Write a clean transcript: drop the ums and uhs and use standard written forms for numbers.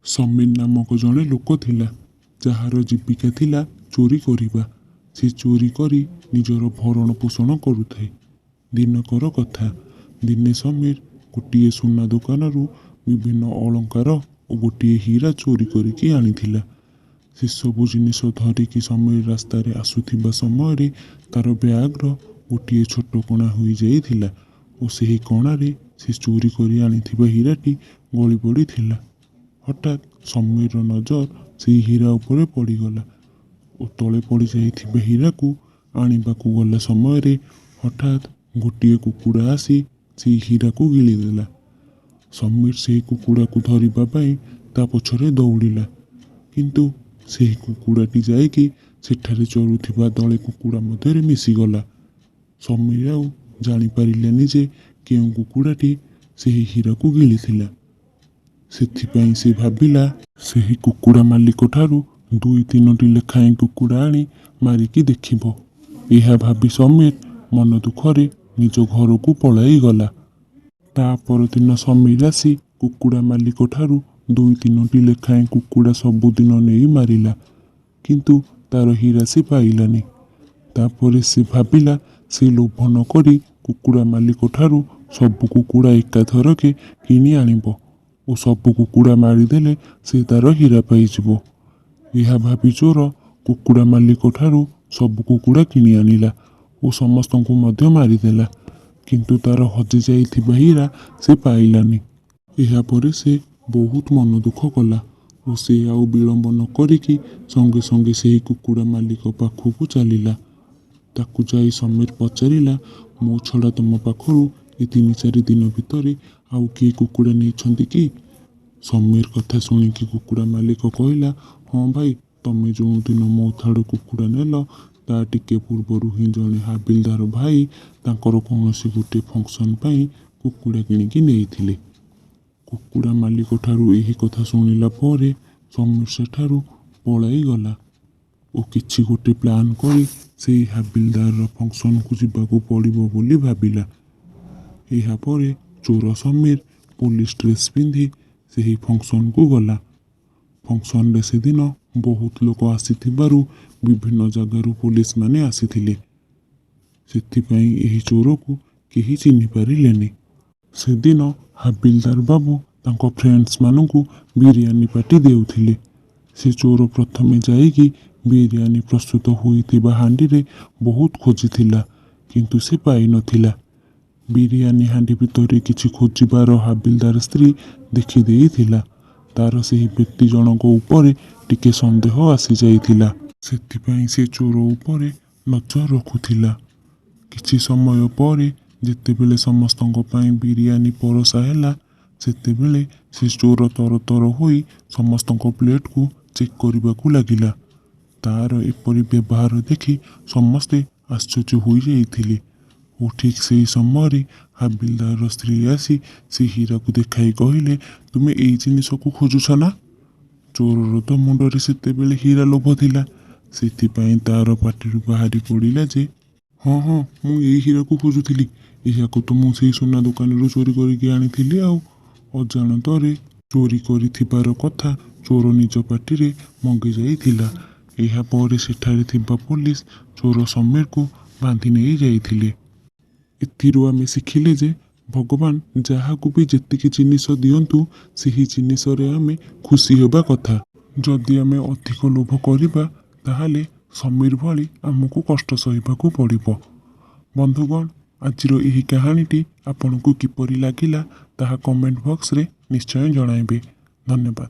समीर नामक जड़े लोक थिला जार जीविका थिला चोरी करिबा। से चोरी करी निजर भरण पोषण करुଥାଏ। दिनकर कथा, दिने समीर गोटे सुना दुकान विभिन्न अलंकार और गोटे हीरा चोरी करिकी आनिथिला। से सबु जिनिस धरिकी समीर रास्ता आसुथिबा समय तार ब्याग्र गोटे छोट कणा हो जाइथिला और से कणारे से चोरी करी आनिथिबा हीराटी गली पड़ीथिला। हठात समीर नजर से हीरा उपरे पड़गला और तले पड़ जाइथिबा हीरा को आनिबाकू गला समय हठात गोटे कुकुड़ा आसी से हीरा को गिलीदेला। समीर से कुकुड़ा को धरिबा पाई ता पछरे दौड़िला, किंतु से कुकुड़ाटी जाइकी सेठारे चरुथिबा दले कुकुड़ा मध्य मिसीगला। समीर आउ जानी पारिलानी जे केउ कुकुड़ाटी से हीरा को गिलीथिला। सेथिपाई से भाबिला से कुकुड़ा मालिक ठारू 2-3टी लेखाएं कुकुड़ा आनी मारिकी देखिबो। यह भाबी समीर मन दुखरे निज घर को पलाई गला। ता परदिन समीर आसी कुकुड़ा मालिक ठारू 2-3टी लेखाएं कुकुड़ा सबुदिन नहीं मारिला, किंतु तार हीरा से पाइलानी। तापरे से भाबिला से लोभ न करी कुकुड़ा मालिक ठारू सबु कुकुड़ा एकाथरके किनी आनिबो और सबु कुकुड़ा मारिदेले से तार हीरा पाइजिबो। यह भाबी चोर कुकुड़ा मालिक ठारू सबु कुकुड़ा किनी आनिला और समस्त को मध्य मारिदेला, किंतु तार हजि जाइथिबा हीरा से पाइलानी। यह परे से बहुत मन दुख कला और से आउ विलंब न करिकी संगे संगे से कुकुड़ा मालिक पाखकू चलिला। ताकू जाई समीर पचारिला, मो छड़ा तुम पाखरु ए 3-4 दिन भितर आउ किए कुकुड़ा नहीं कि? समीर कथा शुणिकी कुकुड़ा मालिक कहला, हाँ भाई, तमें जो दिन मो ठाड़ू कुकुड़ा नेल ता टिके पूर्वर ही जड़े हाबिलदार भाई तांकर कौनसी गोटे फंक्शन पाई कुकुड़ा किणिकी नेइथिले। कुकुड़ा मालिक ठारू यही कथा शुणिला परे समीर सेठारू पलाई गला और किछि गोटे प्लान करी से हाबिलदार फंक्शन को जीवाकू पड़िबो बोली भाबिला। यह परे चोर समीर पुलिस ड्रेस पिंधि से फंक्शन को गला। फंक्शन रे से दिन बहुत लोक आसीथिबारु विभिन्न जगारू पुलिस माने आसीथिले। सेथिपाई एही चोर को केही चिन्हि पारिलेनी। से दिन हाबिलदार बाबू तांको फ्रेंड्स मानू बिरियानी पार्टी देउथिले। से चोर प्रथमे जाइकी बिरियानी प्रस्तुत होइथिबा हांडी रे बहुत खोजिथिला, किंतु से पाई नथिला। बिरियानी हांडी भितरे किछि खोजिबार हाबिलदार स्त्री देखि देइथिला। तार सेही व्यक्ति जनक उपरे टिके संदेह आसी जाइथिला। सेथिपाई से चोर उपरे नजर रखुथिला। किछि समय परे जेतेबेले समस्तଙ୍କ ପାଇଁ बिरियानी परसा ହେଲା, सेतेबेले से चोर तरतर होई समस्तଙ୍କ प्लेट को चेक करबाकू लागिला। तार एपरी व्यवहार देखि समस्ते आश्चर्य हो जाइथिले और ठीक से समय हाबिलदार स्त्री आसी से हीरा को देखाई कहले, तुमे एई जिनिस को खोजुछ ना? चोरर तो मुंडरे सेतेबेले हीरा लोभ थिला। सेथिपाई तार पाटिरु बाहरी पड़िला जे, हाँ हाँ, मु एई हीरा को खोजुथिली। एहाको तो मु सेई सोना दुकान चोरी करिकी आनिथिली। आउ अजाणତରେ चोरी करिथिबार कथा चोर निज पार्टी मंगी जाइथिला। एहा परे सेठारे थिबा पुलिस चोर समीर को बांधि नहीं जाइथिले। एथिरु आमे शिखिले जे भगवान जहाकू भी जेतिकी जिनिस दियंतु सेही जिनिस रे आमे खुशी हेबा कथा। जदि आमे अधिक लोभ करिबा ताहाले समीर भली आमको कष्ट सहिबाकू पड़िबो। बंधुगण, आजिर यही कहानीटी आपनकू किपरि लागिला ताहा कमेंट बॉक्स रे निश्चय जणाइबे। धन्यवाद।